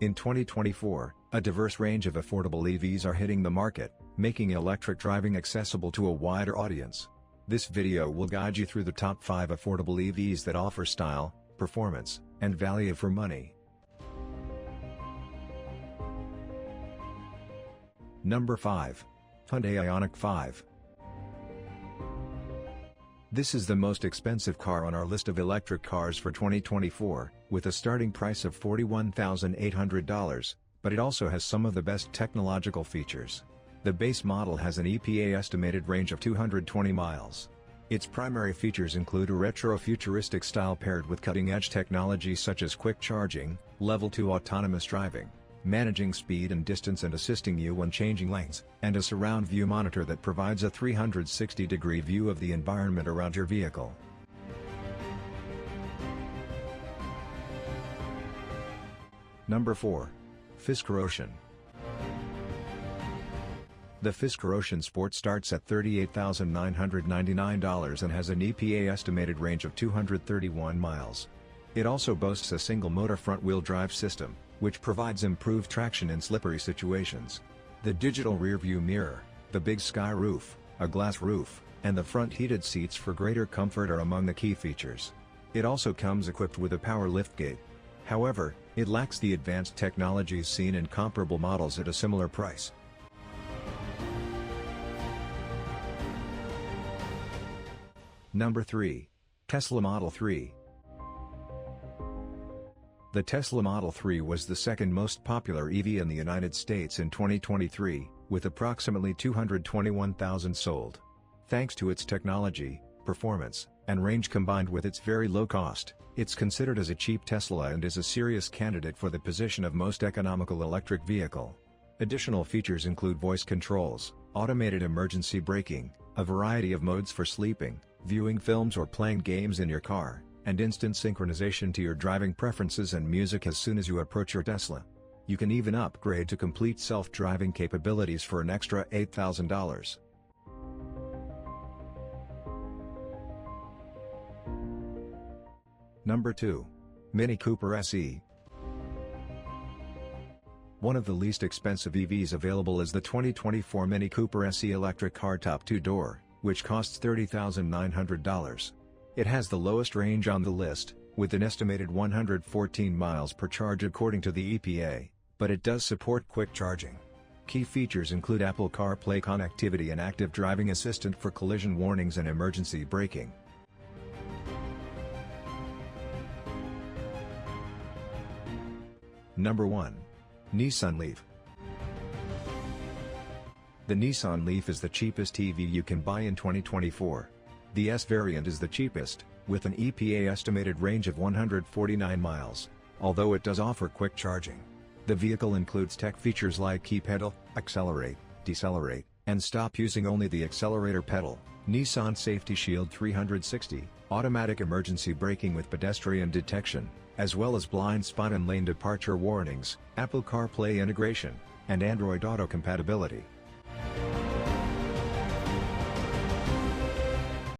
In 2024, a diverse range of affordable EVs are hitting the market, making electric driving accessible to a wider audience. This video will guide you through the top 5 affordable EVs that offer style, performance, and value for money. Number 5. Hyundai Ioniq 5. This is the most expensive car on our list of electric cars for 2024, with a starting price of $41,800, but it also has some of the best technological features. The base model has an EPA estimated range of 220 miles. Its primary features include a retro-futuristic style paired with cutting-edge technology such as quick charging, level 2 autonomous driving, managing speed and distance and assisting you when changing lanes, and a surround view monitor that provides a 360-degree view of the environment around your vehicle. Number 4. Fisker Ocean. The Fisker Ocean Sport starts at $38,999 and has an EPA estimated range of 231 miles. It also boasts a single-motor front-wheel drive system, which provides improved traction in slippery situations. The digital rear-view mirror, the big sky roof, a glass roof, and the front heated seats for greater comfort are among the key features. It also comes equipped with a power liftgate. However, it lacks the advanced technologies seen in comparable models at a similar price. Number 3. Tesla Model 3. The Tesla Model 3 was the second most popular EV in the United States in 2023, with approximately 221,000 sold. Thanks to its technology, performance, and range combined with its very low cost, it's considered as a cheap Tesla and is a serious candidate for the position of most economical electric vehicle. Additional features include voice controls, automated emergency braking, a variety of modes for sleeping, viewing films or playing games in your car, and instant synchronization to your driving preferences and music as soon as you approach your Tesla. You can even upgrade to complete self-driving capabilities for an extra $8,000. Number 2. Mini Cooper SE. One of the least expensive EVs available is the 2024 Mini Cooper SE electric car top two-door, which costs $30,900. It has the lowest range on the list, with an estimated 114 miles per charge according to the EPA, but it does support quick charging. Key features include Apple CarPlay connectivity and active driving assistant for collision warnings and emergency braking. Number 1. Nissan Leaf. The Nissan Leaf is the cheapest EV you can buy in 2024. The S variant is the cheapest, with an EPA estimated range of 149 miles, although it does offer quick charging. The vehicle includes tech features like key pedal, accelerate, decelerate, and stop using only the accelerator pedal, Nissan Safety Shield 360, automatic emergency braking with pedestrian detection, as well as blind spot and lane departure warnings, Apple CarPlay integration, and Android Auto compatibility.